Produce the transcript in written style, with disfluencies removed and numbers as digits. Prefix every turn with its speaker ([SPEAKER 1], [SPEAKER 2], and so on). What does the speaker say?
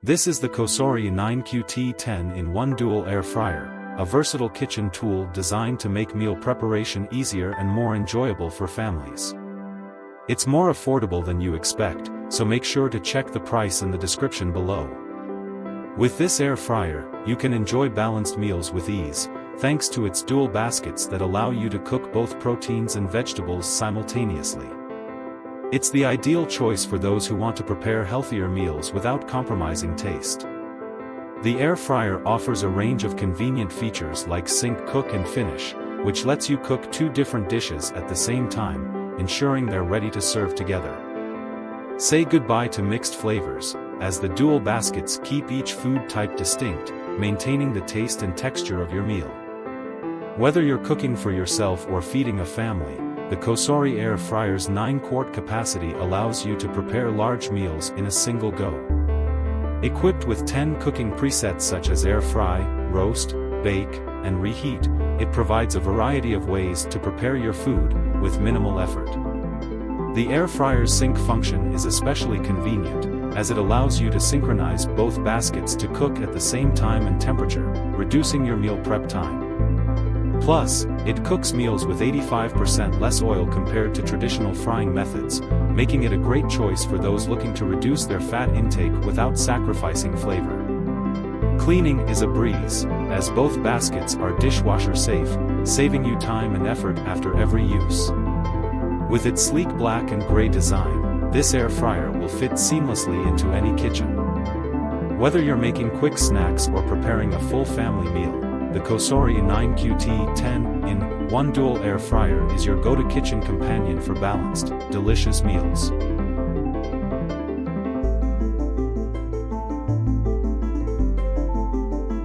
[SPEAKER 1] This is the COSORI 9Qt 10-in-1 dual air fryer, a versatile kitchen tool designed to make meal preparation easier and more enjoyable for families. It's more affordable than you expect, so make sure to check the price in the description below. With this air fryer, you can enjoy balanced meals with ease, thanks to its dual baskets that allow you to cook both proteins and vegetables simultaneously. It's the ideal choice for those who want to prepare healthier meals without compromising taste. The air fryer offers a range of convenient features like sync cook and finish, which lets you cook two different dishes at the same time, ensuring they're ready to serve together. Say goodbye to mixed flavors, as the dual baskets keep each food type distinct, maintaining the taste and texture of your meal. Whether you're cooking for yourself or feeding a family, the COSORI air fryer's 9-quart capacity allows you to prepare large meals in a single go. Equipped with 10 cooking presets such as air fry, roast, bake, and reheat, it provides a variety of ways to prepare your food, with minimal effort. The air fryer's sync function is especially convenient, as it allows you to synchronize both baskets to cook at the same time and temperature, reducing your meal prep time. Plus, it cooks meals with 85% less oil compared to traditional frying methods, making it a great choice for those looking to reduce their fat intake without sacrificing flavor. Cleaning is a breeze, as both baskets are dishwasher safe, saving you time and effort after every use. With its sleek black and gray design, this air fryer will fit seamlessly into any kitchen. Whether you're making quick snacks or preparing a full family meal, the COSORI 9Qt 10-in-1 dual air fryer is your go-to kitchen companion for balanced, delicious meals.